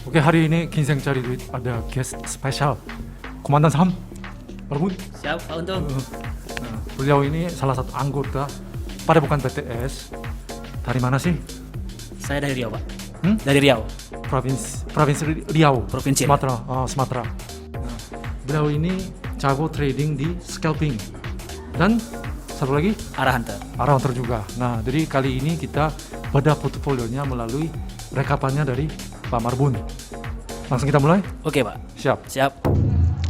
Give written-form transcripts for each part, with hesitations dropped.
Oke, hari ini Ginseng Cari Duit ada guest spesial, Komandan Sam. Marbun. Siap, Pak Untung. Beliau ini salah satu anggota Padepokan BTS. Dari mana sih? Saya dari Riau, Pak. Dari Riau. Provinsi Riau. Provinsi Sumatera. Sumatera. Nah, beliau ini jago trading di scalping. Dan satu lagi Arah Hunter. Arah Hunter juga. Nah, jadi kali ini kita bedah portofolionya melalui rekapannya dari Pak Marbun. Langsung kita mulai? Oke, Pak. Siap.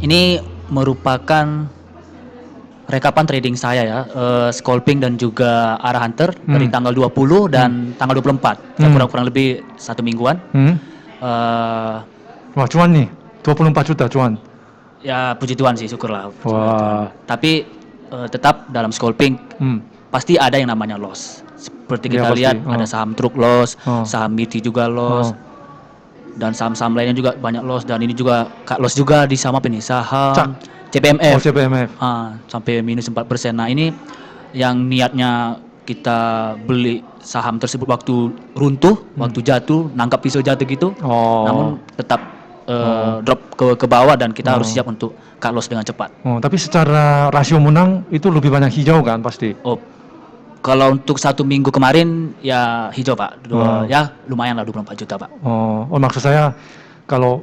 Ini merupakan rekapan trading saya ya, scalping dan juga Arah Hunter dari tanggal 20 dan tanggal 24. Kurang lebih 1 mingguan. Wah, cuan nih. 24 juta cuan. Ya puji Tuhan sih, syukurlah. Wah. Tapi tetap dalam scalping pasti ada yang namanya loss. Seperti kita lihat ada saham truk loss, saham MITI juga loss. Dan saham-saham lainnya juga banyak loss, dan ini juga loss juga di saham apa nih? Saham CPMF. CPMF. Sampai minus 4%. Nah, ini yang niatnya kita beli saham tersebut waktu runtuh, waktu jatuh, nangkap pisau jatuh gitu. Namun tetap drop ke bawah, dan kita harus siap untuk cut loss dengan cepat. Tapi secara rasio menang itu lebih banyak hijau kan pasti? Kalau untuk 1 minggu kemarin ya hijau, Pak. Ya lumayan lah, 24 juta, Pak. Maksud saya kalau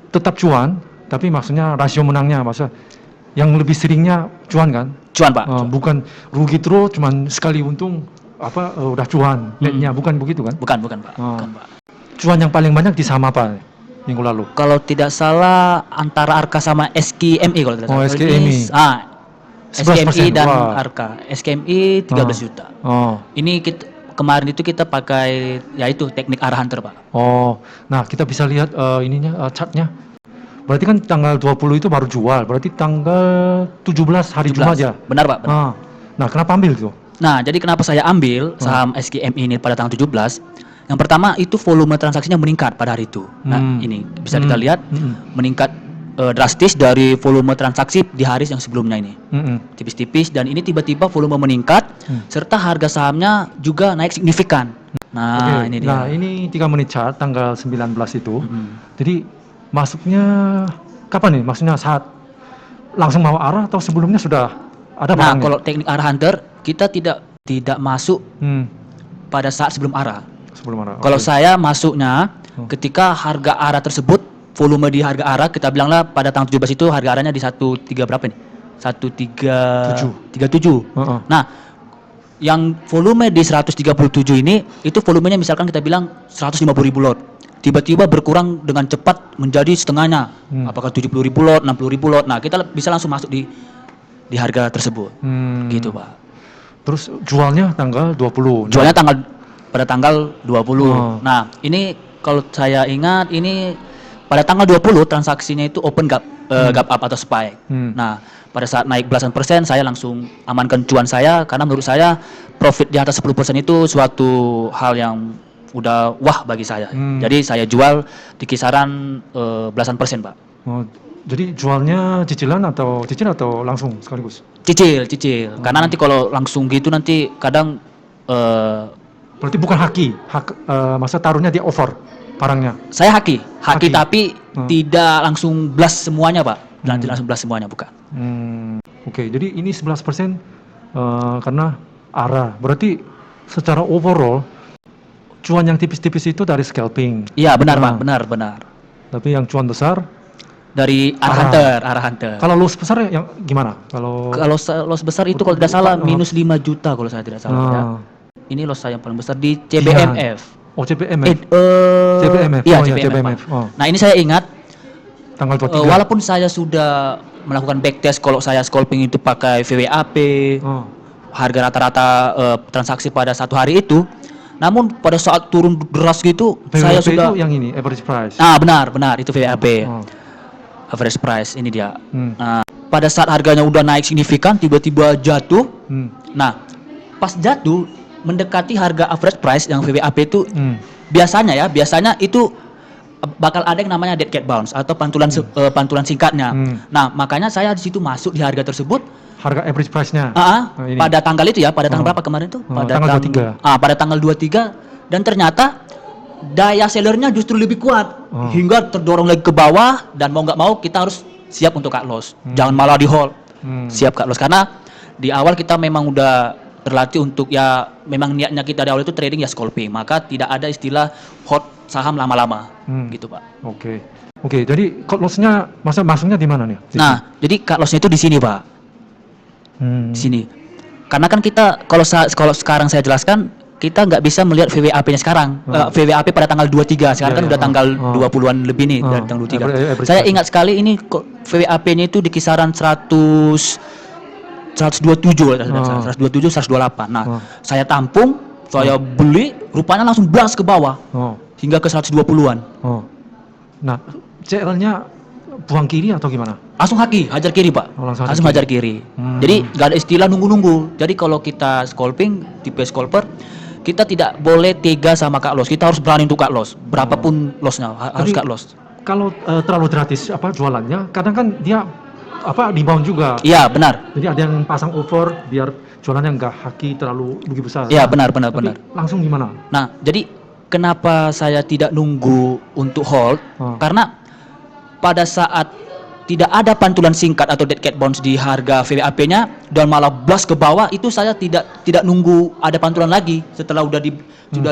tetap cuan, tapi maksudnya rasio menangnya, maksudnya yang lebih seringnya cuan kan? Cuan, Pak. Bukan rugi terus, cuman sekali untung udah cuan. Netnya bukan begitu kan? Bukan, Pak. Bukan, Pak. Cuan yang paling banyak di saham apa minggu lalu? Kalau tidak salah antara Arka sama SKMI kalau tidak salah. SKMI. SKMI dan Arka. SKMI 13 juta. Ini kemarin itu kita pakai yaitu teknik Arah Hunter, Pak. Nah kita bisa lihat chartnya. Berarti kan tanggal 20 itu baru jual. Berarti tanggal 17 hari Jumat aja. Benar, Pak. Benar. Nah kenapa ambil itu? Nah, jadi kenapa saya ambil saham SKMI ini pada tanggal 17? Yang pertama itu volume transaksinya meningkat pada hari itu. Nah, ini bisa kita lihat meningkat drastis dari volume transaksi di hari yang sebelumnya ini. Tipis-tipis, dan ini tiba-tiba volume meningkat serta harga sahamnya juga naik signifikan. Nah, ini dia. Nah, ini 3 menit chart tanggal 19 itu. Jadi masuknya kapan nih? Maksudnya saat langsung mau arah atau sebelumnya sudah ada barangnya? Nah, kalau teknik Arah Hunter kita tidak masuk pada saat sebelum arah. Kalau saya masuknya ketika harga arah tersebut, volume di harga arah, kita bilanglah pada tanggal 17 itu harga arahnya di 13 berapa nih? 1337. Nah, yang volume di 137 ini itu volumenya misalkan kita bilang 150.000 lot. Tiba-tiba berkurang dengan cepat menjadi setengahnya. Apakah 70.000 lot, 60.000 lot. Nah, kita bisa langsung masuk di harga tersebut. Gitu, Pak. Terus jualnya tanggal 20. Jualnya pada tanggal 20. Nah, ini kalau saya ingat ini pada tanggal 20 transaksinya itu open gap up atau spike. Nah, pada saat naik belasan persen saya langsung amankan cuan saya, karena menurut saya profit di atas 10% itu suatu hal yang udah wah bagi saya. Jadi saya jual di kisaran belasan persen, Pak. Jadi jualnya cicil atau langsung sekaligus? Cicil. Karena nanti kalau langsung gitu nanti kadang berarti bukan masa taruhnya di over barangnya? Saya haki. Tapi tidak langsung blast semuanya, Pak. Nanti langsung blast semuanya, bukan. Oke, jadi ini 11% karena arah. Berarti secara overall cuan yang tipis-tipis itu dari scalping. Iya, benar, Pak. Benar. Tapi yang cuan besar dari Arah Hunter. Kalau loss besar yang gimana? Kalau loss besar itu kalau tidak salah minus 5 juta kalau saya tidak salah, ya. Ini loss saya yang paling besar di CBMF. CBMF. CBMF. Iya, CBMF. Nah, ini saya ingat tanggal 23. Walaupun saya sudah melakukan backtest kalau saya scalping itu pakai VWAP, harga rata-rata transaksi pada satu hari itu, namun pada saat turun deras gitu, saya sudah itu yang ini average price. Benar itu VWAP. Average price ini dia. Nah, pada saat harganya udah naik signifikan, tiba-tiba jatuh. Nah, pas jatuh mendekati harga average price yang VWAP itu biasanya itu bakal ada yang namanya dead cat bounce atau pantulan singkatnya. Nah, makanya saya di situ masuk di harga tersebut. Harga average price-nya. Pada tanggal itu ya, pada tanggal berapa kemarin tuh? Pada tanggal 23. Pada tanggal 23, dan ternyata daya sellernya justru lebih kuat hingga terdorong lagi ke bawah, dan mau nggak mau kita harus siap untuk cut loss. Jangan malah di hold. Siap cut loss, karena di awal kita memang udah terlatih untuk ya, memang niatnya kita di awal itu trading ya scalping, maka tidak ada istilah hold saham lama-lama gitu Pak. Oke, jadi cut loss-nya masuknya di mana nih? Nah, jadi cut loss-nya itu di sini Pak. Di sini. Karena kan kita kalau sekarang saya jelaskan, kita nggak bisa melihat VWAP-nya sekarang. VWAP pada tanggal 23, sekarang kan udah tanggal 20-an lebih nih, dari tanggal 23. Saya ingat sekali ini VWAP-nya itu di kisaran 127, 128. Nah, saya tampung, saya beli, rupanya langsung blast ke bawah. Hingga ke 120-an. Nah, CL-nya buang kiri atau gimana? Langsung hajar kiri Pak. Langsung hajar kiri. Jadi nggak ada istilah nunggu-nunggu. Jadi kalau kita scalping, tipe scalper, kita tidak boleh tega sama cut loss. Kita harus berani untuk cut loss. Berapapun lossnya harus cut loss. Kalau terlalu gratis jualannya, kadang kan dia rebound juga. Iya benar. Jadi ada yang pasang over biar jualannya nggak haki terlalu begitu besar. Iya benar. Langsung gimana? Nah, jadi kenapa saya tidak nunggu untuk hold? Karena pada saat tidak ada pantulan singkat atau dead cat bounce di harga VWAP-nya dan malah blast ke bawah, itu saya tidak nunggu ada pantulan lagi setelah sudah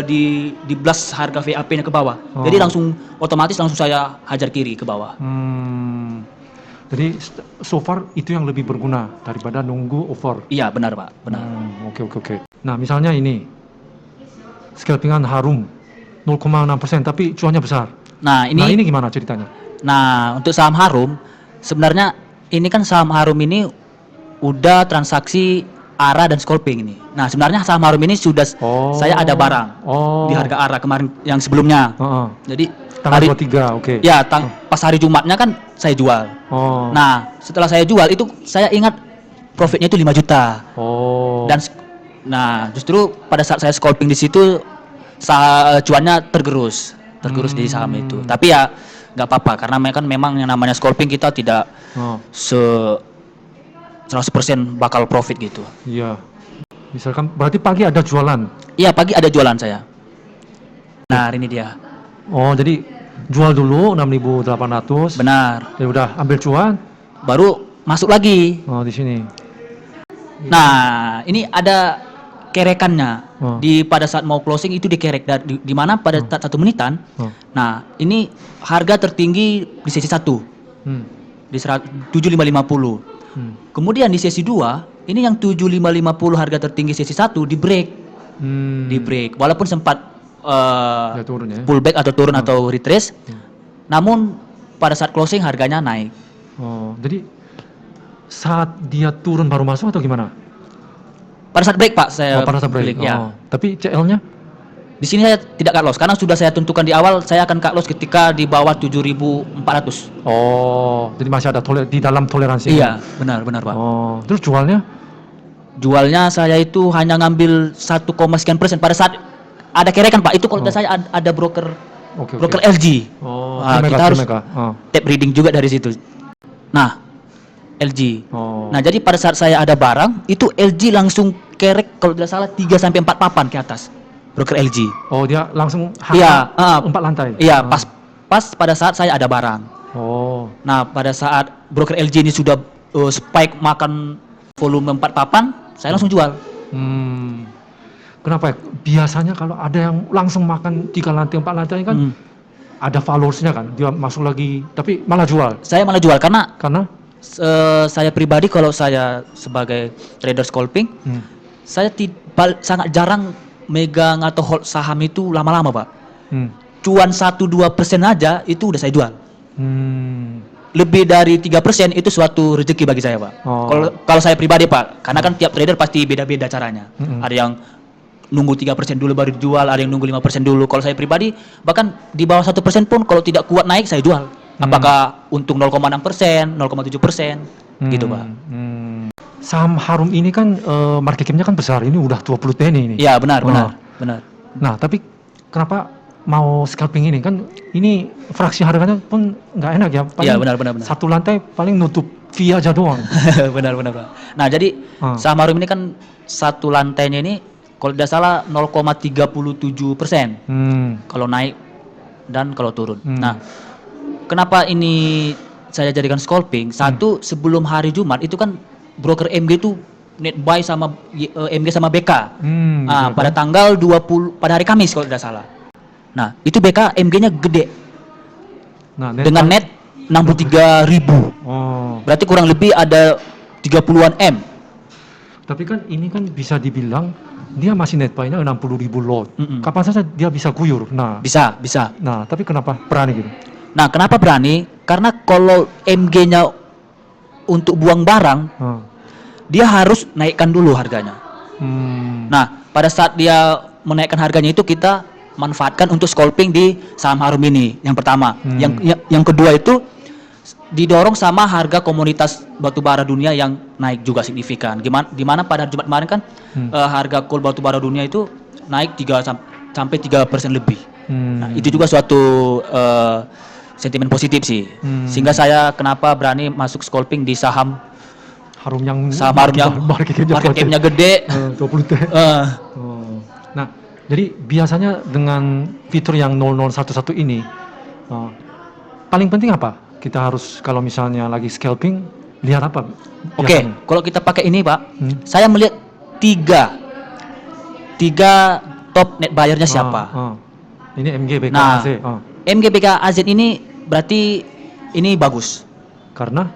di blast harga VWAP-nya ke bawah. Jadi otomatis langsung saya hajar kiri ke bawah. Jadi so far itu yang lebih berguna daripada nunggu over. Iya benar Pak, benar. Oke. Nah misalnya ini scalpingan Harum 0,6% tapi cuannya besar. Nah ini gimana ceritanya? Nah untuk saham Harum, sebenarnya ini kan saham Harum ini udah transaksi ARA dan scalping ini. Nah sebenarnya saham Harum ini sudah saya ada barang di harga ARA kemarin yang sebelumnya. Jadi tanggal 23, oke. Ya, pas hari Jumatnya kan saya jual. Nah setelah saya jual itu saya ingat profitnya itu 5 juta. Dan justru pada saat saya scalping di situ cuannya tergerus di saham itu. Tapi ya nggak apa-apa, karena memang yang namanya scalping kita tidak 100% bakal profit gitu. Iya. Misalkan berarti pagi ada jualan. Iya, pagi ada jualan saya. Nah, ini dia. Jadi jual dulu 6.800. Benar. Ya udah ambil cuan, baru masuk lagi. Di sini. Nah, ini ada kerekannya. Pada saat mau closing itu dikerek di mana pada 1 menitan. Nah, ini harga tertinggi di sesi 1. Di 7550. Kemudian di sesi 2, ini yang 7550 harga tertinggi sesi 1 di break. Walaupun sempat pullback atau turun atau retrace. Namun pada saat closing harganya naik. Jadi saat dia turun baru masuk atau gimana? Pada saat break Pak, saya pada saat break. Ya. Tapi CL-nya? Di sini saya tidak cut loss karena sudah saya tentukan di awal saya akan cut loss ketika di bawah 7.400. Jadi masih ada di dalam toleransi. Iya, benar Pak. Terus jualnya? Jualnya saya itu hanya ngambil 1, sekian persen pada saat ada kerekan Pak. Itu kalau saya ada broker LG. Kita harus tap reading juga dari situ. Nah, LG. Nah, jadi pada saat saya ada barang, itu LG langsung kerek kalau tidak salah 3 sampai 4 papan ke atas. Broker LG. Dia langsung 4 lantai. Iya, pas pada saat saya ada barang. Nah, pada saat broker LG ini sudah spike makan volume 4 papan, saya langsung jual. Kenapa ya? Biasanya kalau ada yang langsung makan 3 lantai, 4 lantai kan ada followersnya kan, dia masuk lagi, tapi malah jual. Saya malah jual karena saya pribadi kalau saya sebagai trader scalping, saya sangat jarang megang atau hold saham itu lama-lama Pak. Cuan 1-2% aja itu udah saya jual. Lebih dari 3% itu suatu rezeki bagi saya Pak. Kalau saya pribadi Pak, karena kan tiap trader pasti beda-beda caranya. Ada yang nunggu 3% dulu baru dijual, ada yang nunggu 5% dulu. Kalau saya pribadi bahkan di bawah 1% pun kalau tidak kuat naik saya jual. Apakah untung 0,6%, 0,7% gitu Pak. Saham Harum ini kan market cap-nya kan besar, ini udah 20 TN ini. Iya benar. Nah tapi kenapa mau scalping ini kan, ini fraksi harganya pun nggak enak ya. Iya benar. Satu lantai paling nutup fee aja doang. benar Pak. Nah jadi saham Harum ini kan satu lantainya ini kalau tidak salah 0,37% kalau naik dan kalau turun. Nah, kenapa ini saya jadikan scalping? Satu, sebelum hari Jumat itu kan broker MG itu net buy sama MG sama BK. Nah, pada tanggal 20 pada hari Kamis kalau tidak salah. Nah, itu BK MG-nya gede. Nah, dengan net 63.000. Berarti kurang lebih ada 30-an M. Tapi kan ini kan bisa dibilang dia masih net buy-nya 60.000 lot. Kapan saja dia bisa guyur. Nah, bisa. Nah, tapi kenapa berani gitu? Nah, kenapa berani? Karena kalau MG-nya untuk buang barang, dia harus naikkan dulu harganya. Nah, pada saat dia menaikkan harganya itu kita manfaatkan untuk scalping di saham Harum ini. Yang pertama, yang kedua itu didorong sama harga komoditas batubara dunia yang naik juga signifikan. Dimana pada Jumat kemarin kan harga coal batubara dunia itu naik 3 sampai 3% lebih. Nah, itu juga suatu sentimen positif sih. Sehingga saya kenapa berani masuk scalping di saham Harum yang market cap-nya gede. 20 T. Nah, jadi biasanya dengan fitur yang 0011 ini paling penting apa? Kita harus kalau misalnya lagi scalping lihat apa? Oke, kalau kita pakai ini Pak, saya melihat tiga top net buyer-nya siapa. Ini MG BK Nah, AZ. MG BK AZ ini berarti ini bagus. Karena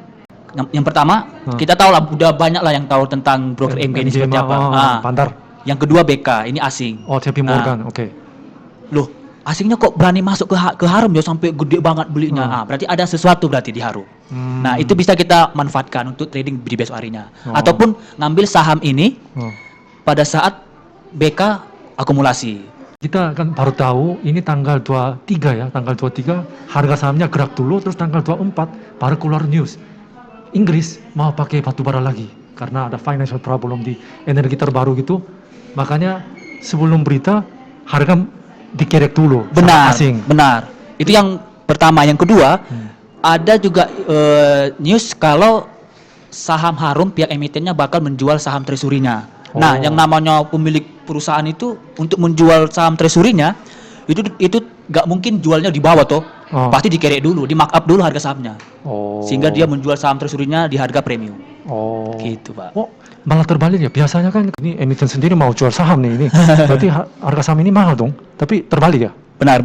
yang pertama, kita tahu lah, udah banyak lah yang tahu tentang broker MG ini seperti apa. Pandar. Yang kedua BK, ini asing. JP Morgan, oke. Loh, asingnya kok berani masuk ke Harum ya sampai gede banget belinya. Berarti ada sesuatu berarti di Harum. Nah, itu bisa kita manfaatkan untuk trading di besok harinya. Ataupun ngambil saham ini pada saat BK akumulasi. Kita kan baru tahu ini tanggal 23 ya, tanggal 23 harga sahamnya gerak dulu, terus tanggal 24 baru keluar news. Inggris mau pakai batubara lagi karena ada financial problem di energi terbaru gitu. Makanya sebelum berita harga dikerek dulu. Benar. Itu yang pertama. Yang kedua, ada juga news kalau saham Harum pihak emitennya bakal menjual saham treasury-nya. Nah, yang namanya pemilik perusahaan itu untuk menjual saham treasury-nya itu nggak mungkin jualnya di bawah toh. Pasti dikerek dulu, di markup dulu harga sahamnya. Sehingga dia menjual saham treasury-nya di harga premium. Gitu, Pak. Malah terbalik ya. Biasanya kan ini emiten sendiri mau jual saham nih ini. Berarti harga saham ini mahal dong. Tapi terbalik ya? Benar.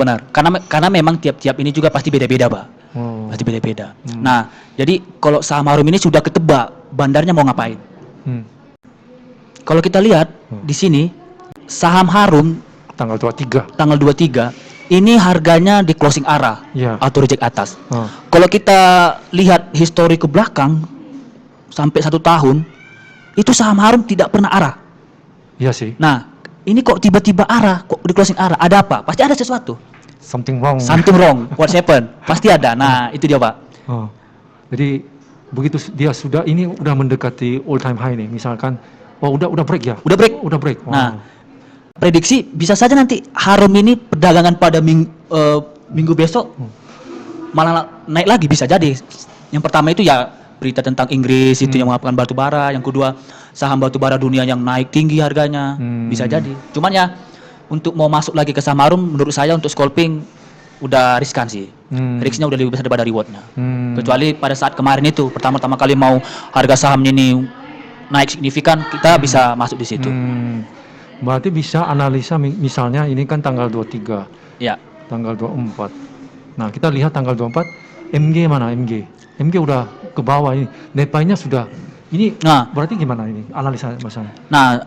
Karena memang tiap-tiap ini juga pasti beda-beda, Pak. Pasti beda-beda. Nah, jadi kalau saham Harum ini sudah ketebak bandarnya mau ngapain. Kalau kita lihat di sini saham Harum tanggal 23 ini harganya di closing arah atau reject atas. Kalau kita lihat histori ke belakang sampai 1 tahun, itu saham Harum tidak pernah arah. Iya sih. Nah, ini kok tiba-tiba arah, kok di closing arah? Ada apa? Pasti ada sesuatu. Something wrong. What's happen? Pasti ada. Nah, itu dia, Pak. Jadi begitu dia ini udah mendekati all time high nih, misalkan udah break ya? Udah break. Nah, prediksi bisa saja nanti Harum ini perdagangan pada minggu besok malah naik lagi, bisa jadi. Yang pertama itu ya berita tentang Inggris itu yang mengapakan batu bara, yang kedua saham batu bara dunia yang naik tinggi harganya, bisa jadi. Cuman ya untuk mau masuk lagi ke saham Harum menurut saya untuk scalping udah riskan sih. Risknya udah lebih besar daripada rewardnya. Kecuali pada saat kemarin itu pertama-tama kali mau harga sahamnya ini naik signifikan, kita bisa masuk di situ. Berarti bisa analisa misalnya ini kan tanggal 23. Ya. Tanggal 24. Nah, kita lihat tanggal 24 MG mana MG udah ke bawah ini. Net buy-nya sudah. Ini berarti gimana ini analisa Mas? Nah,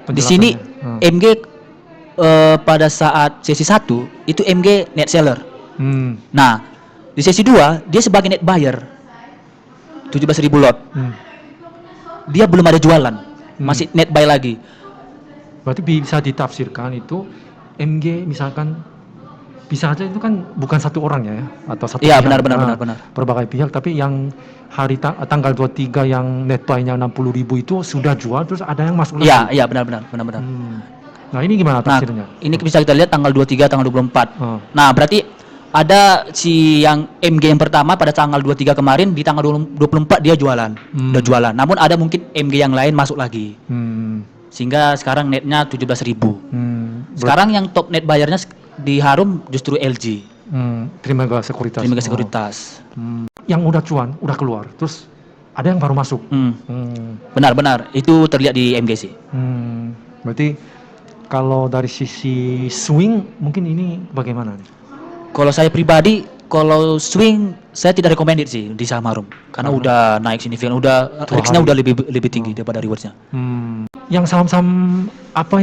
di sini MG pada saat sesi 1 itu MG net seller. Nah, di sesi 2 dia sebagai net buyer 17.000 lot. Dia belum ada jualan, masih net buy lagi. Berarti bisa ditafsirkan itu MG misalkan bisa aja itu kan bukan satu orang ya atau satu pihak. Benar. Berbagai pihak, tapi yang hari tanggal 23 yang net buy-nya 60.000 itu sudah jual, terus ada yang masuk lagi. Iya, benar. Nah, ini gimana tafsirnya? Nah, ini bisa kita lihat tanggal 23, tanggal 24. Nah, berarti ada si yang MG yang pertama pada tanggal 23 kemarin, di tanggal 24 dia jualan. Udah jualan. Namun ada mungkin MG yang lain masuk lagi. Sehingga sekarang netnya 17.000. ber- Sekarang yang top net bayarnya di Harum justru LG, Trimegah Sekuritas. Trimegah Oh. Sekuritas. Yang udah cuan, udah keluar, terus ada yang baru masuk. Benar-benar itu terlihat di MGC. Berarti kalau dari sisi swing mungkin ini bagaimana nih? Kalau saya pribadi, kalau swing saya tidak recommended sih di saham Harum karena udah naik signifikan, udah risknya hari. udah lebih tinggi daripada rewardsnya. Yang saham-saham apa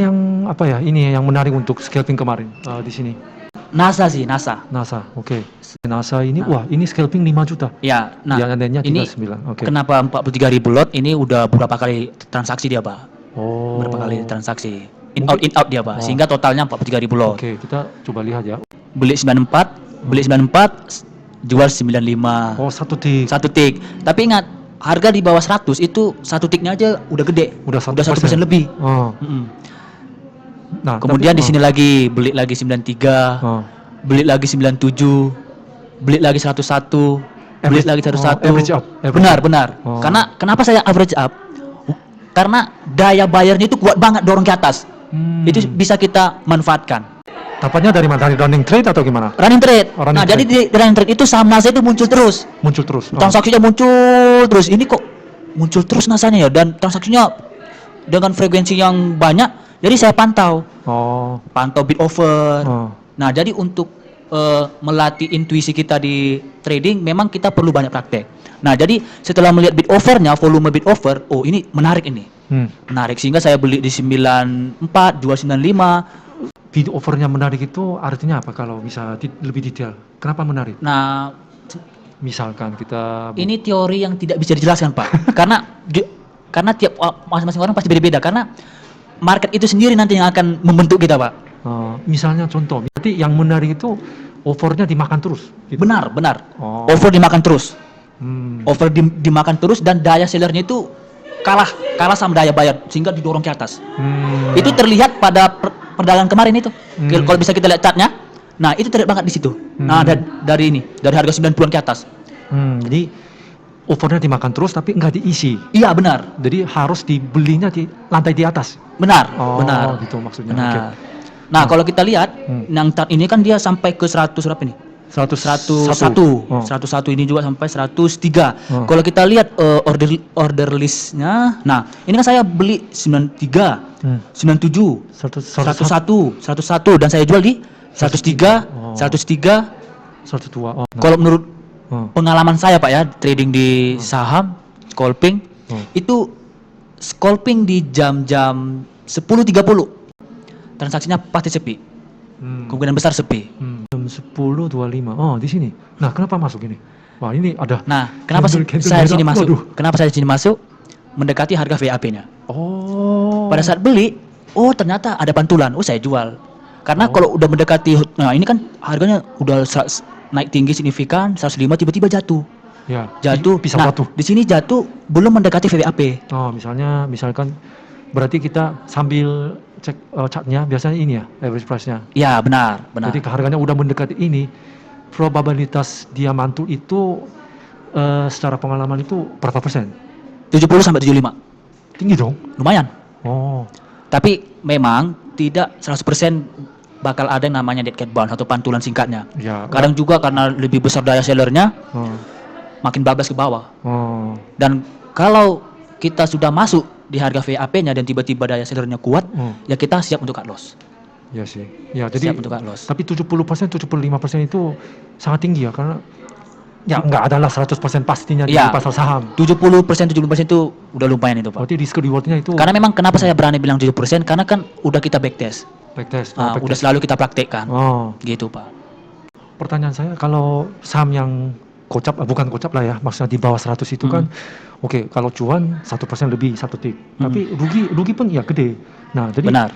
ya ini yang menarik untuk scalping kemarin di sini? NASA sih, NASA. NASA, oke. NASA ini, wah ini scalping 5 juta. Ya, nah Yang adanya ini 39, oke. kenapa 43.000 lot ini udah beberapa kali transaksi dia, Pak. Oh. Berapa kali transaksi. In out dia, Pak. Sehingga totalnya 43.000 lot. Oke, kita coba lihat ya. Beli 94, jual 95. Oh, satu tik. Satu tik. Tapi ingat, harga di bawah 100 itu satu tiknya aja udah gede. Udah 1% lebih. Oh. Nah, kemudian tapi, di sini lagi beli lagi 93, beli lagi 97, beli lagi 101, beli lagi 101. Average up. Benar. Karena kenapa saya average up? Karena daya bayarnya itu kuat banget dorong ke atas. Itu bisa kita manfaatkan. Dapatnya dari mana? Dari running trade atau gimana? Running trade. Running Jadi di running trade itu saham NASA itu muncul terus. Muncul terus. Transaksinya muncul terus. Ini kok muncul terus NASA-nya ya, dan transaksinya dengan frekuensi yang banyak. Jadi saya pantau. Pantau bid offer. Nah, jadi untuk melatih intuisi kita di trading memang kita perlu banyak praktek. Nah, jadi setelah melihat bid offernya, volume bid offer, oh ini menarik ini. Menarik, sehingga saya beli di 94, jual 95. Bid offernya menarik itu artinya apa kalau bisa lebih detail? Kenapa menarik? Nah, misalkan kita ini teori yang tidak bisa dijelaskan, Pak. karena tiap masing-masing orang pasti beda-beda, karena market itu sendiri nanti yang akan membentuk kita, Pak. Misalnya contoh, berarti yang menarik itu offernya dimakan terus gitu? Benar. Offer dimakan terus. Offer dimakan terus dan daya sellernya itu kalah sama daya bayar sehingga didorong ke atas. Itu terlihat pada perdagangan kemarin itu. Kalau bisa kita lihat chartnya, nah itu terlihat banget di situ. Nah, dari harga 90-an ke atas. Jadi offernya dimakan terus tapi nggak diisi. Iya, benar. Jadi harus dibelinya di lantai di atas. Benar. Gitu maksudnya. Benar. Okay. Nah, kalau kita lihat yang chart ini kan dia sampai ke 100 berapa nih? 101. 101 ini juga sampai 103. Kalau kita lihat order listnya, nah ini kan saya beli 93, 97, 101 dan saya jual di 103, 102. Kalau menurut pengalaman saya, Pak ya, trading di saham scalping itu scalping di jam-jam 10.30 transaksinya pasti sepi. Kemungkinan besar sepi. Jam 10.25. Di sini. Nah, kenapa masuk ini? Wah, ini ada. Nah, kenapa saya sini masuk? Kenapa saya sini masuk? Mendekati harga VAP-nya. Pada saat beli, ternyata ada pantulan. Saya jual. Karena kalau udah mendekati, nah ini kan harganya udah naik tinggi signifikan, 105 tiba-tiba jatuh. Ya. Jatuh. Bisa jatuh. Di sini jatuh belum mendekati VAP. Misalkan berarti kita sambil cek chartnya biasanya ini ya average price-nya. Ya, benar. Jadi harganya udah mendekati ini, probabilitas dia mantul itu secara pengalaman itu berapa persen? 70-75. Tinggi dong. Lumayan. Tapi memang tidak 100% bakal ada yang namanya dead cat bounce atau pantulan singkatnya. Ya, kadang juga karena lebih besar daya sellernya, makin bablas ke bawah. Dan kalau kita sudah masuk di harga VAP-nya dan tiba-tiba daya sellernya kuat, ya kita siap untuk cut loss. Iya sih. Ya, jadi siap untuk cut loss. Tapi 70%, 75% itu sangat tinggi ya, karena ya nggak adalah 100% pastinya di pasar saham. 70% itu udah lumayan itu, Pak. Berarti risk rewardnya itu. Karena memang kenapa saya berani bilang 70%, karena kan udah kita backtest. Udah selalu kita praktekkan. Gitu, Pak. Pertanyaan saya, kalau saham yang bukan kocap lah ya, maksudnya di bawah 100 itu kan oke, kalau cuan 1% lebih satu tik, tapi rugi pun ya gede. Nah, jadi benar.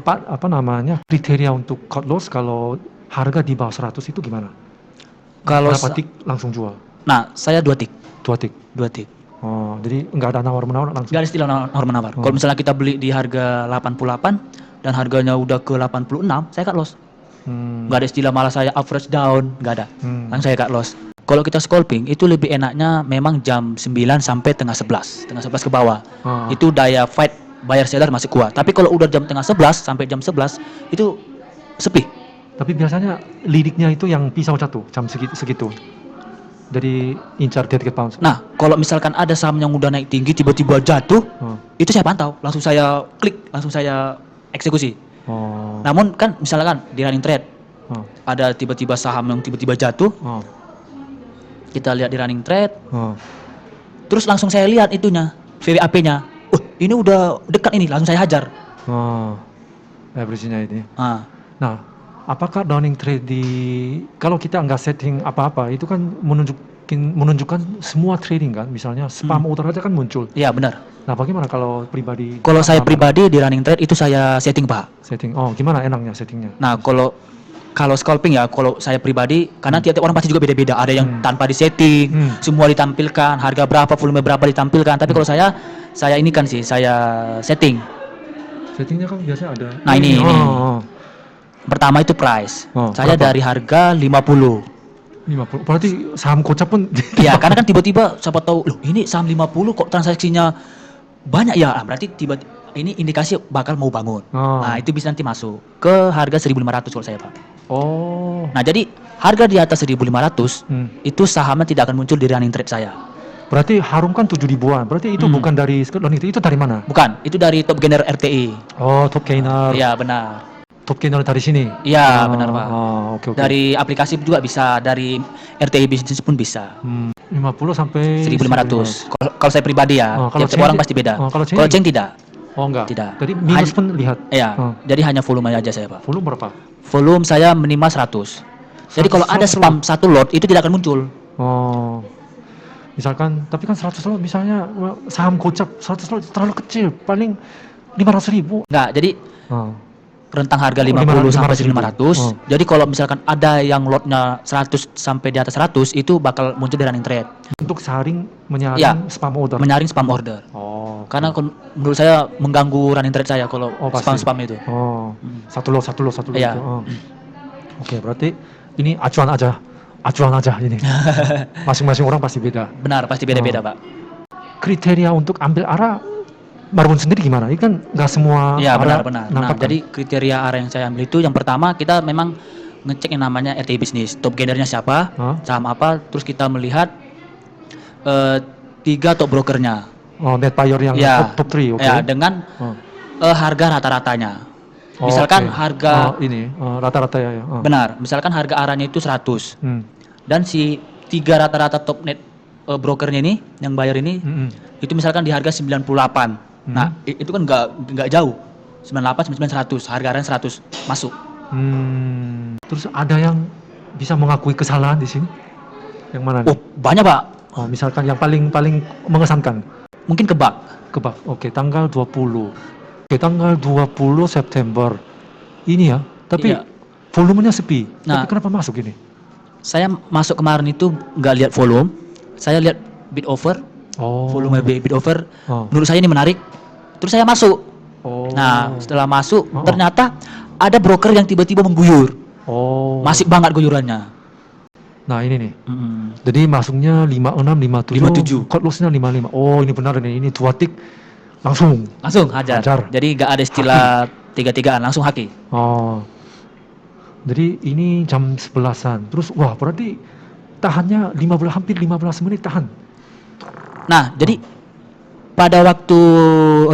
Pak, kriteria untuk cut loss kalau harga di bawah 100 itu gimana? Kalau berapa tik langsung jual? Nah, saya 2 tik. 2 tik. Jadi nggak ada nawar-menawar langsung? Nggak ada istilah nawar-menawar. Kalau misalnya kita beli di harga 88 dan harganya udah ke 86, saya cut loss. Nggak ada istilah malah saya average down, nggak ada. Langsung saya cut loss. Kalau kita scalping itu lebih enaknya memang jam 9 sampai tengah 11 ke bawah. Itu daya fight buyer seller masih kuat. Tapi kalau udah jam tengah 11 sampai jam 11 itu sepi. Tapi biasanya liriknya itu yang pisau jatuh jam segitu. Jadi incar tiket pounds. Nah, kalau misalkan ada saham yang udah naik tinggi tiba-tiba jatuh, itu saya pantau, langsung saya klik, langsung saya eksekusi. Oh. Namun kan misalkan di running trade Oh. ada tiba-tiba saham yang tiba-tiba jatuh, Oh. kita lihat di running trade, Oh. terus langsung saya lihat itunya, VWAP-nya. Ini udah dekat ini, langsung saya hajar. Oh. Average-nya ini. Ah. Nah, apakah running trade kalau kita nggak setting apa-apa itu kan menunjukkan semua trading kan, misalnya spam order aja kan muncul. Iya benar. Nah, bagaimana kalau pribadi? Kalau saya pribadi di running trade itu saya setting Pak. Setting. Oh, gimana enaknya settingnya? Nah, kalau scalping ya, kalau saya pribadi, karena tiap-tiap orang pasti juga beda-beda. Ada yang tanpa disetting, semua ditampilkan, harga berapa, volume berapa ditampilkan. Tapi kalau saya ini kan sih, saya setting. Settingnya kan biasanya ada. Nah ini. Oh. Pertama itu price. Saya berapa? dari harga 50. 50. Berarti saham kocap pun. Ya, karena kan tiba-tiba siapa tahu, loh ini saham 50 kok transaksinya banyak ya. Nah, berarti ini indikasi bakal mau bangun. Nah, itu bisa nanti masuk ke harga 1.500 kalau saya Pak. Oh. Nah, jadi harga di atas 1.500 itu sahamnya tidak akan muncul di running trade saya. Berarti harum kan 7 ribuan. Berarti itu bukan dari Scotland itu dari mana? Bukan, itu dari top gainer RTI. Oh, top gainer. Iya, benar. Top gainer dari sini. Iya, benar Pak. Oh, oke. Dari aplikasi juga bisa, dari RTI Business pun bisa. 50 sampai 1.500. Kalau saya pribadi ya, tiap orang pasti beda. kalau Ceng tidak. Oh, enggak. Tidak. Jadi minus pun lihat. Iya. Jadi hanya volume aja saya Pak. Volume berapa? Volume saya minimal 100. Jadi kalau ada spam satu lot itu tidak akan muncul. Oh. Misalkan, tapi kan 100 lot misalnya saham gocap 100 lot terlalu kecil, paling 500.000. Enggak, jadi rentang harga 50 sampai 1.500. Jadi kalau misalkan ada yang lotnya 100 sampai di atas 100 itu bakal muncul di running trade. Untuk saring menyaring spam order. Menyaring spam order. Oh. Karena menurut saya mengganggu running trade saya kalau spam itu. Oh. Satu lot Iya. itu. Oh. Oke, berarti ini acuan aja ini. Masing-masing orang pasti beda. Benar, pasti beda-beda, Pak. Kriteria untuk ambil arah Marbun sendiri gimana? Ini kan nggak semua. Iya, benar-benar. Nah, kan? jadi kriteria arah yang saya ambil itu yang pertama kita memang ngecek yang namanya RTI Business, top gainernya siapa, saham apa, terus kita melihat 3 top brokernya. Oh, net buyer yang top 3, oke. Ya, dengan harga rata-ratanya. Misalkan harga rata-rata ya. Benar, misalkan harga arahnya itu 100. Dan si 3 rata-rata top net brokernya ini, yang buyer ini, itu misalkan di harga 98. Nah, itu kan nggak jauh. 98, 99, 100. Harga arahnya 100 masuk. Terus ada yang bisa mengakui kesalahan di sini? Yang mana? Oh, banyak, Pak. Oh, misalkan yang paling mengesankan. Mungkin kebak. Oke, tanggal 20. Oke, tanggal 20 September. Ini ya, tapi volumenya sepi. Nah, tapi kenapa masuk ini? Saya masuk kemarin itu nggak lihat volume. Saya lihat bid offer. Volume bid offer. Menurut saya ini menarik. Terus saya masuk. Nah, setelah masuk ternyata ada broker yang tiba-tiba mengguyur. Masih banget guyurannya. Nah, ini nih. Jadi masuknya 56, 57. Cut loss-nya 55. Oh, ini benar nih. Ini 2 tick langsung hajar. Jadi nggak ada istilah 3-3an, langsung haki. Jadi ini jam 11-an. Terus berarti tahannya hampir 15 menit tahan. Nah, jadi pada waktu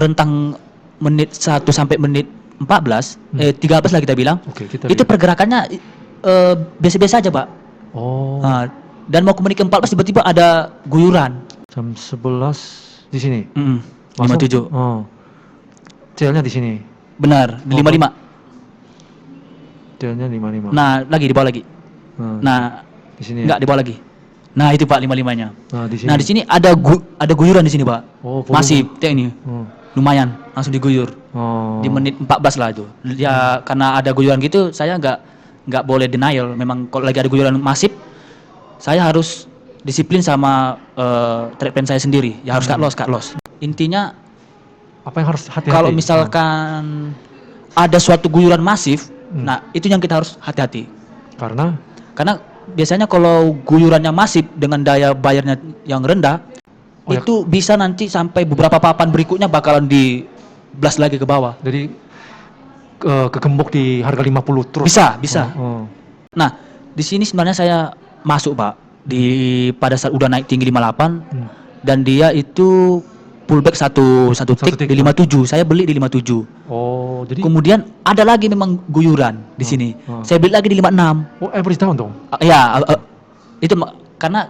rentang menit 1 sampai menit 14, 13 lah kita bilang. Itu pergerakannya biasa-biasa aja, Pak. Nah, dan mau ke menit ke-14 tiba-tiba ada guyuran. Jam 11 di sini. 57. CL-nya di sini. Benar, di 55. CL-nya 55. Nah, lagi di bawah lagi. Nah, di sini. Enggak, di bawah lagi. Nah, itu Pak 55-nya. Nah, di sini ada guyuran di sini, Pak. Masih ini. Lumayan, langsung diguyur. Di menit 14 lah itu. Ya, karena ada guyuran gitu, saya nggak boleh denial. Memang kalau lagi ada guyuran masif, saya harus disiplin sama trade plan saya sendiri. Ya harus cut loss. Intinya apa yang harus hati-hati? Kalau misalkan ada suatu guyuran masif, nah itu yang kita harus hati-hati. Karena biasanya kalau guyurannya masif dengan daya bayarnya yang rendah, itu bisa nanti sampai beberapa papan berikutnya bakalan blast lagi ke bawah. Jadi kegembok di harga 50 terus. Bisa. Nah, di sini sebenarnya saya masuk Pak pada saat udah naik tinggi 58 dan dia itu pullback satu tick di 57. Saya beli di 57. Oh, jadi kemudian ada lagi memang guyuran di sini. Saya beli lagi di 56. Oh, average down dong. Itu karena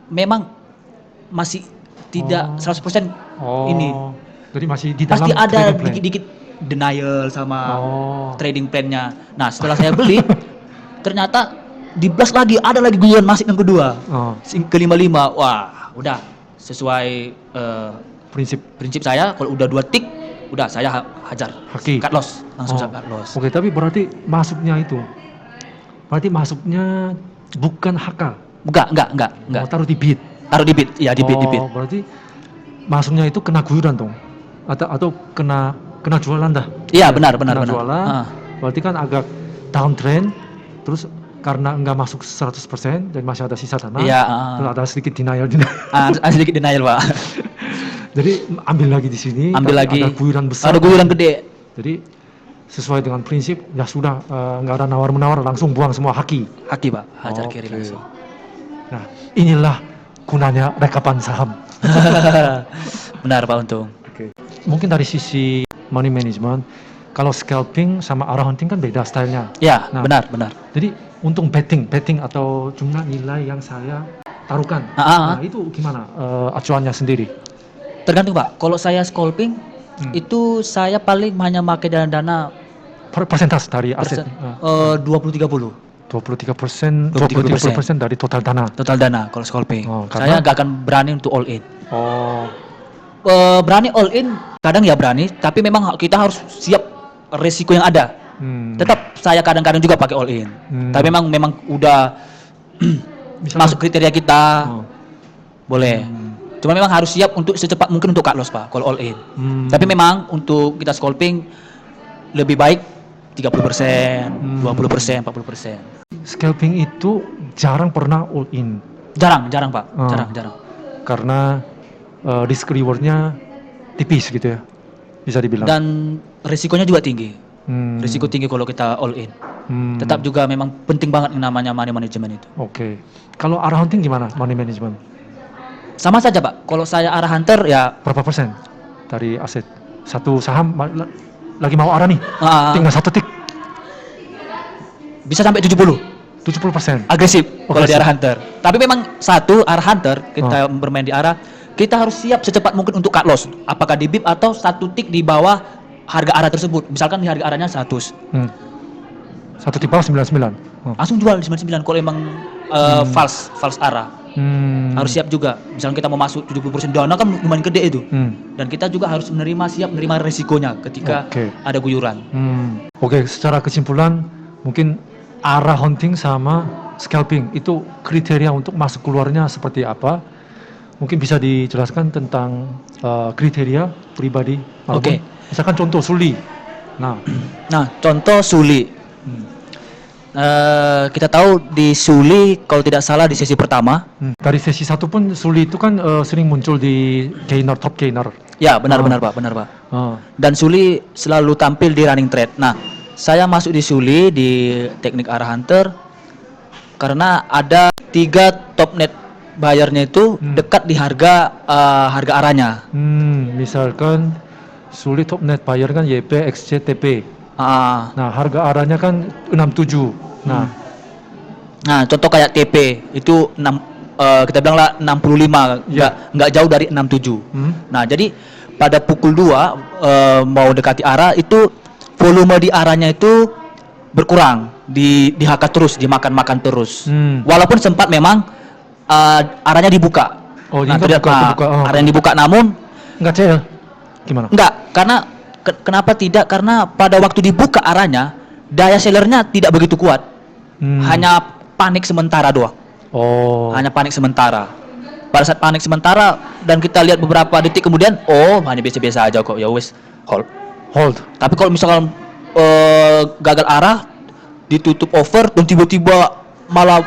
memang masih tidak 100% ini. Jadi masih di dalam pasti ada trading plan. dikit-dikit denial sama trading plan-nya. Nah, setelah saya beli ternyata di blast lagi ada lagi guyuran masih yang kedua. Ke 55. Wah, udah sesuai prinsip saya kalau udah 2 tick udah saya hajar. Cut loss, langsung cut loss. Oke, tapi berarti masuknya bukan HK. Enggak. Taruh di bid. Taruh di bid. Iya, di bid. Berarti masuknya itu kena guyuran dong. Atau kena jualan dah. Iya, benar. Jualan. Berarti kan agak downtrend, terus karena enggak masuk 100% dan masih ada sisa sana. Iya, terus ada sedikit denial. Sedikit denial, Pak. Jadi ambil lagi di sini. Ada guyuran besar. Ada guyuran gede. Jadi sesuai dengan prinsip ya sudah, enggak ada nawar-menawar, langsung buang semua haki, Pak. Hajar kiri langsung. Nah, inilah gunanya rekapan saham. Benar Pak Untung. Mungkin dari sisi money management, kalau scalping sama arrow hunting kan beda stylenya. Ya, benar. Jadi untung betting atau jumlah nilai yang saya taruhkan. Nah, itu gimana acuannya sendiri? Tergantung Pak. Kalau saya scalping itu saya paling hanya pakai dana persentase dari aset. 20-30. 23% dari total dana. Total dana kalau scalping. Saya nggak akan berani untuk all in. Berani all in kadang ya berani, tapi memang kita harus siap resiko yang ada. Tetap saya kadang-kadang juga pakai all in. Tapi memang udah masuk kriteria kita. Boleh. Cuma memang harus siap untuk secepat mungkin untuk cut loss Pak kalau all in. Tapi memang untuk kita scalping lebih baik 30%, 20%, 40%. Scalping itu jarang pernah all in. Jarang Pak. Jarang. Karena risk rewardnya tipis gitu ya, bisa dibilang. Dan risikonya juga tinggi. Risiko tinggi kalau kita all in. Tetap juga memang penting banget yang namanya money management itu. Oke. Kalau arah hunting gimana money management? Sama saja Pak. Kalau saya arah hunter ya berapa persen dari aset? Satu saham lagi mau arah nih, tinggal 1 tick. Bisa sampai 70%. Agresif kalau di arah hunter. Tapi memang satu arah hunter kita bermain di arah, kita harus siap secepat mungkin untuk cut loss. Apakah di bid atau 1 tick di bawah harga arah tersebut. Misalkan di harga arahnya 100. 1 tick bawah 99. Langsung jual di 99 kalau emang false arah. Harus siap juga. Misalkan kita mau masuk 70% dana kan lumayan gede itu. Dan kita juga harus siap menerima resikonya ketika ada guyuran. Oke, secara kesimpulan mungkin arah hunting sama scalping itu kriteria untuk masuk keluarnya seperti apa? Mungkin bisa dijelaskan tentang kriteria pribadi. Misalkan contoh Suli. Nah, contoh Suli. Kita tahu di Suli kalau tidak salah di sesi pertama. Dari sesi 1 pun Suli itu kan sering muncul di top gainer. Ya, benar Pak. Dan Suli selalu tampil di running trade. Nah, saya masuk di Suli di teknik arah hunter karena ada 3 top net bayarnya itu dekat di harga arahnya. Misalkan Suli top net buyer kan YP, XC, TP. Nah, harga arahnya kan 67. Nah, contoh kayak TP itu kita bilang lah 65, nggak jauh dari 67. Nah, jadi pada pukul 2 mau dekati arah itu volume di arahnya itu berkurang, di HK terus, dimakan terus. Walaupun sempat memang arahnya dibuka. Arahnya dibuka namun nggak CL. Gimana? Enggak, karena kenapa tidak? Karena pada waktu dibuka arahnya daya sellernya tidak begitu kuat. Hanya panik sementara doang. Hanya panik sementara. Pada saat panik sementara dan kita lihat beberapa detik kemudian, hanya biasa-biasa aja kok, ya wes hold. Tapi kalau misalkan gagal arah, ditutup over dan tiba-tiba malah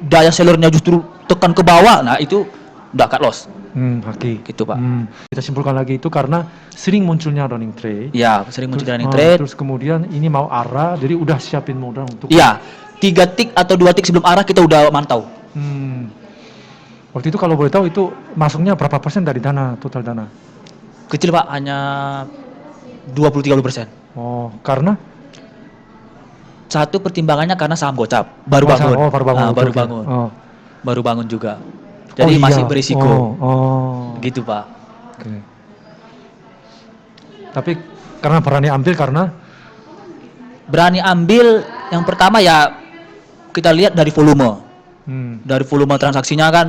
daya sellernya justru tekan ke bawah, nah itu udah cut loss. Haki. Gitu, Pak. Kita simpulkan lagi itu karena sering munculnya running trade. Ya, sering muncul running Terus, trade. terus kemudian ini mau arah, jadi udah siapin modal untuk. Iya, 3 tick atau 2 tick sebelum arah kita udah mantau. Waktu itu kalau boleh tahu itu masuknya berapa persen dari dana, total dana? Kecil, Pak, hanya 20-30%. Oh, karena? Satu pertimbangannya karena saham gocap, baru bangun. Baru bangun. Nah, baru Oke. bangun. Oh. Baru bangun juga. Jadi iya. masih berisiko. Oh. Gitu, Pak. Oke. Tapi karena berani ambil yang pertama ya kita lihat dari volume. Dari volume transaksinya kan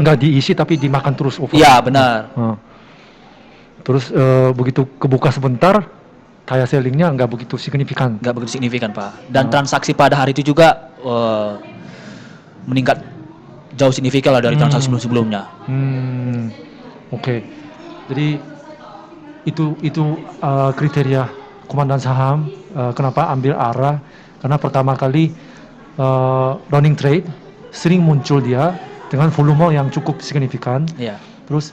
enggak diisi tapi dimakan terus over. Iya, benar. Terus begitu kebuka sebentar, kayak sellingnya nggak begitu signifikan. Nggak begitu signifikan, Pak. Dan transaksi pada hari itu juga meningkat jauh signifikan lah dari transaksi sebelumnya. Oke. Jadi itu kriteria komandan saham kenapa ambil arah, karena pertama kali running trade sering muncul dia dengan volume yang cukup signifikan. Iya. Terus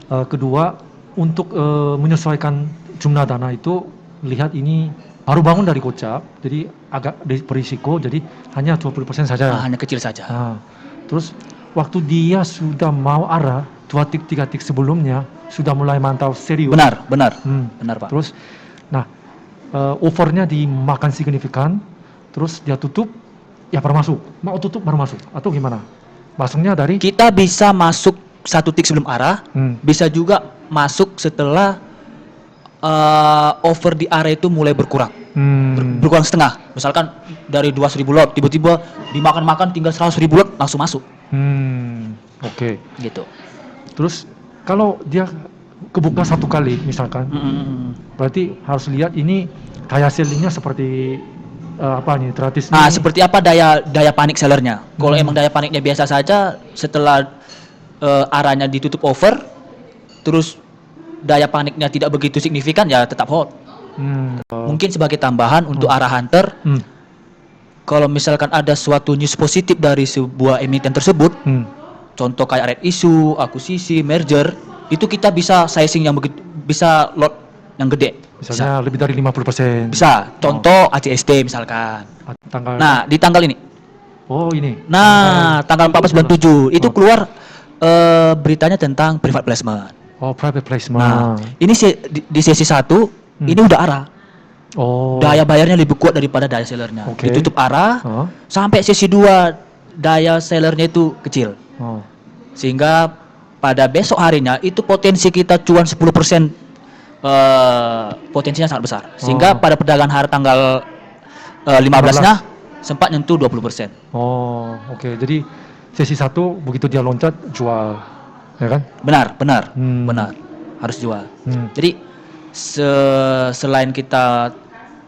kedua, untuk menyesuaikan jumlah dana itu, lihat ini baru bangun dari gocap, jadi agak berisiko, jadi hanya 20% saja. Hanya kecil saja. Terus waktu dia sudah mau arah 2 tick 3 tick sebelumnya sudah mulai mantau serius. Benar, Pak. Terus, overnya dimakan signifikan, terus dia tutup, ya baru masuk. Mau tutup baru masuk atau gimana? Masuknya dari? Kita bisa masuk 1 tick sebelum arah, bisa juga masuk setelah over di area itu mulai berkurang. Berkurang setengah. Misalkan dari 2.000 lot tiba-tiba dimakan-makan tinggal 100.000 lot langsung masuk. Oke. Gitu. Terus kalau dia kebuka 1 kali misalkan, berarti harus lihat ini daya sellingnya seperti apa nih, gratis nih? Seperti apa daya panik sellernya. Kalau emang daya paniknya biasa saja, setelah arahnya ditutup over, terus daya paniknya tidak begitu signifikan, ya tetap hold. Mungkin sebagai tambahan untuk arah hunter, kalau misalkan ada suatu news positif dari sebuah emiten tersebut, contoh kayak red issue, akuisisi, merger, itu kita bisa sizing yang begitu, bisa lot yang gede. Misalnya lebih dari 50%. Bisa. Contoh ACST misalkan. Di tanggal ini. Oh, ini. Tanggal 14 bulan 7 itu keluar beritanya tentang private placement. Oh, private placement. Ini di sesi 1 ini udah arah. Daya bayarnya lebih kuat daripada daya sellernya. Ditutup arah, sampai sesi 2 daya sellernya itu kecil. Sehingga pada besok harinya itu potensi kita cuan 10%, potensinya sangat besar. Sehingga pada perdagangan hari tanggal 15-nya sempat nyentuh 20%. Oke. Jadi sesi 1 begitu dia loncat jual, ya kan? Benar. Harus jual. Jadi selain kita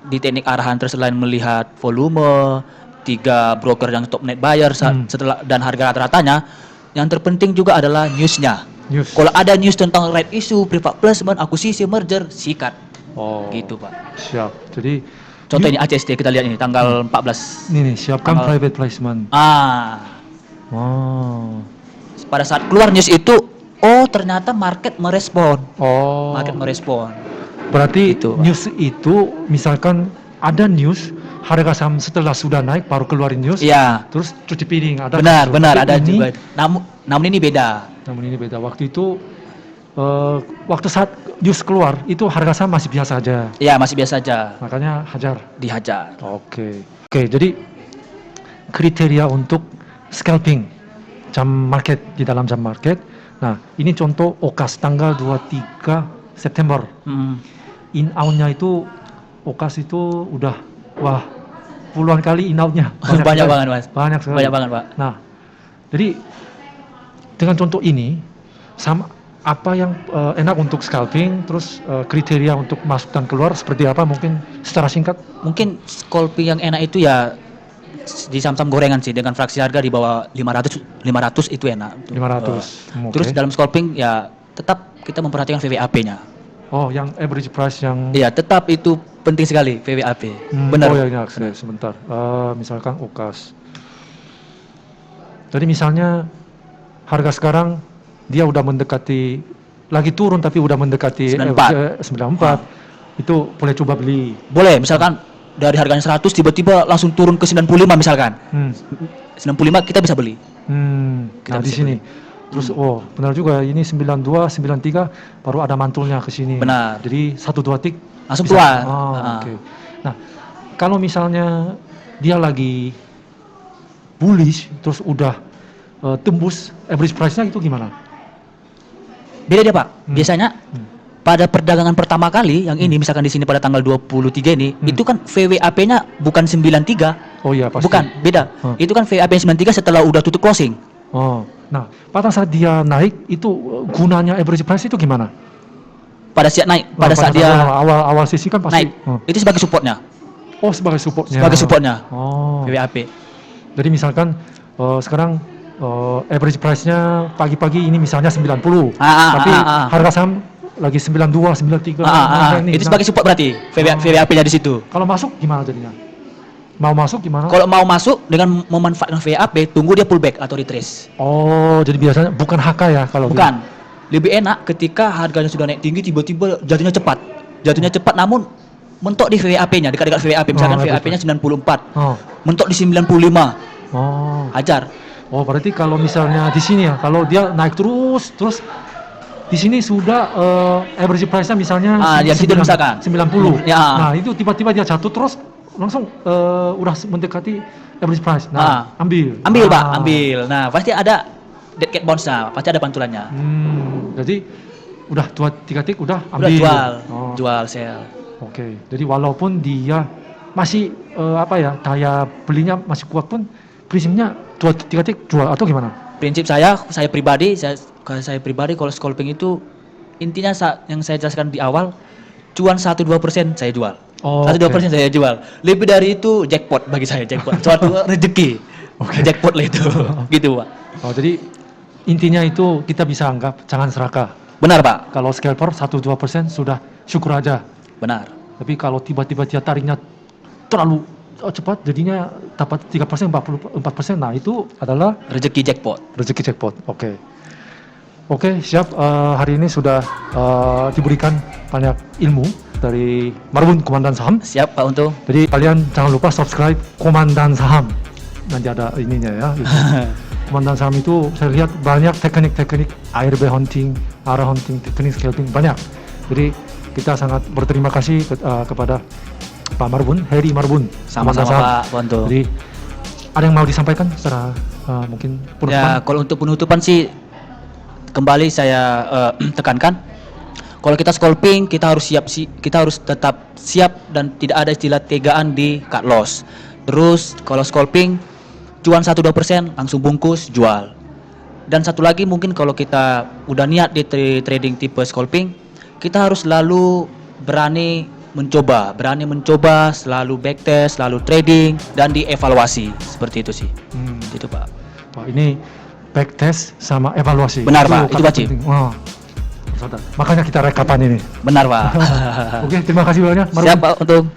di teknik arah hunter, selain melihat volume, 3 broker yang top net buyer setelah dan harga rata-ratanya, yang terpenting juga adalah newsnya. Kalau ada news tentang right issue, private placement, akuisisi, merger, sikat. Gitu, Pak. Siap. Jadi contoh ini ACST, kita lihat ini tanggal 14. Ini siapkan private placement. Pada saat keluar news itu, ternyata market merespon. Market merespon. Berarti news itu, misalkan ada news, harga saham setelah sudah naik baru keluarin news. Iya. Terus cuci piring. Ada benar ada juga. Namun ini beda. Waktu itu waktu saat news keluar itu harga saham masih biasa aja. Iya, masih biasa aja. Makanya dihajar. Oke, jadi kriteria untuk scalping di dalam jam market. Nah, ini contoh OKAS tanggal 23 September. In out-nya itu OKAS itu udah puluhan kali in out-nya. Banyak banget, Mas. Banyak sekali. Banyak banget, Pak. Nah, jadi dengan contoh ini, sama apa yang enak untuk scalping, terus kriteria untuk masuk dan keluar seperti apa, mungkin secara singkat? Mungkin scalping yang enak itu ya di saham-saham gorengan sih, dengan fraksi harga di bawah 500 itu enak. 500. Terus dalam scalping ya tetap kita memperhatikan VWAP-nya. Yang average price yang... Iya, tetap itu penting sekali, VWAP. Benar. Ini akses, sebentar. Misalkan OKAS. Jadi misalnya harga sekarang dia udah mendekati, lagi turun tapi udah mendekati 94. Itu boleh coba beli. Boleh, misalkan dari harganya 100 tiba-tiba langsung turun ke 95 misalkan. 95 kita bisa beli. Nah di sini. Terus benar juga, ini 92, 93 baru ada mantulnya ke sini. Benar. Jadi 1-2 tik Langsung bisa. keluar. Oke. Nah, kalau misalnya dia lagi bullish terus udah tembus average price-nya itu gimana? Beda dia, Pak. Biasanya pada perdagangan pertama kali yang ini misalkan di sini pada tanggal 23 ini, itu kan VWAP-nya bukan 93. Oh iya pasti. Bukan, beda. Itu kan VWAP 93 setelah udah tutup closing. Nah, pada saat dia naik itu gunanya average price itu gimana? Pada saat naik, pada saat dia awal sesi kan pasti naik, itu sebagai supportnya. Oh, sebagai supportnya. Sebagai supportnya. Oh. VWAP. Jadi misalkan sekarang average price-nya pagi-pagi ini misalnya 90. Tapi harga saham lagi 92, 93. Itu sebagai support berarti VWAP-nya di situ. Kalau masuk gimana jadinya? Mau masuk gimana? Kalau mau masuk dengan memanfaatkan VWAP, tunggu dia pullback atau retrace. Oh, jadi biasanya bukan HK ya kalau bukan. Lebih enak ketika harganya sudah naik tinggi tiba-tiba jatuhnya cepat. Jatuhnya cepat namun mentok di VWAP-nya, dekat-dekat VWAP. Misalkan VWAP-nya 94. Mentok di 95. Hajar. Oh, berarti kalau misalnya di sini ya, kalau dia naik terus di sini sudah average price-nya misalnya di situ misalkan 90. Ya. Nah, itu tiba-tiba dia jatuh terus langsung udah mendekati average price. Nah, ambil. Pak, ambil. Nah, pasti ada dead cat bounce-nya, pasti ada pantulannya. Jadi udah 2-3 tik udah ambil. Udah jual sell. Oke. Jadi walaupun dia masih daya belinya masih kuat pun prinsipnya 2-3 tik jual atau gimana? Prinsip saya pribadi kalau scalping itu intinya yang saya jelaskan di awal, cuan 1-2% saya jual. 1-2% saya jual. Lebih dari itu jackpot bagi saya, jackpot. Suatu rezeki. Jackpot lah itu. Gitu, Pak. Oh, jadi intinya itu kita bisa anggap jangan serakah. Benar, Pak. Kalau scalper 1-2% sudah syukur aja. Benar. Tapi kalau tiba-tiba dia tariknya terlalu cepat jadinya dapat 3%, 44%. Nah, itu adalah rezeki jackpot. Oke, siap. Hari ini sudah diberikan banyak ilmu dari Marbun Komandan Saham. Siap, Pak Untung. Jadi kalian jangan lupa subscribe Komandan Saham. Nanti ada ininya ya. Komandan Saham itu saya lihat banyak teknik-teknik ARB hunting, ARA hunting, teknik scalping banyak. Jadi kita sangat berterima kasih kepada Pak Marbun, Heri Marbun. Sama-sama Pak Untung. Jadi ada yang mau disampaikan secara mungkin penutupan? Ya, kalau untuk penutupan sih kembali saya tekankan, kalau kita scalping kita harus tetap siap dan tidak ada istilah tegaan di cut loss. Terus kalau scalping cuan 1-2% langsung bungkus jual. Dan satu lagi mungkin kalau kita udah niat di trading tipe scalping, kita harus selalu berani mencoba, selalu backtest, selalu trading dan dievaluasi. Seperti itu sih. Itu, Pak. Wah, ini backtest sama evaluasi. Benar, Pak. Itu wajib. Makanya kita rekapan ini. Benar, Pak. Oke, terima kasih banyak. Siap, Pak, untuk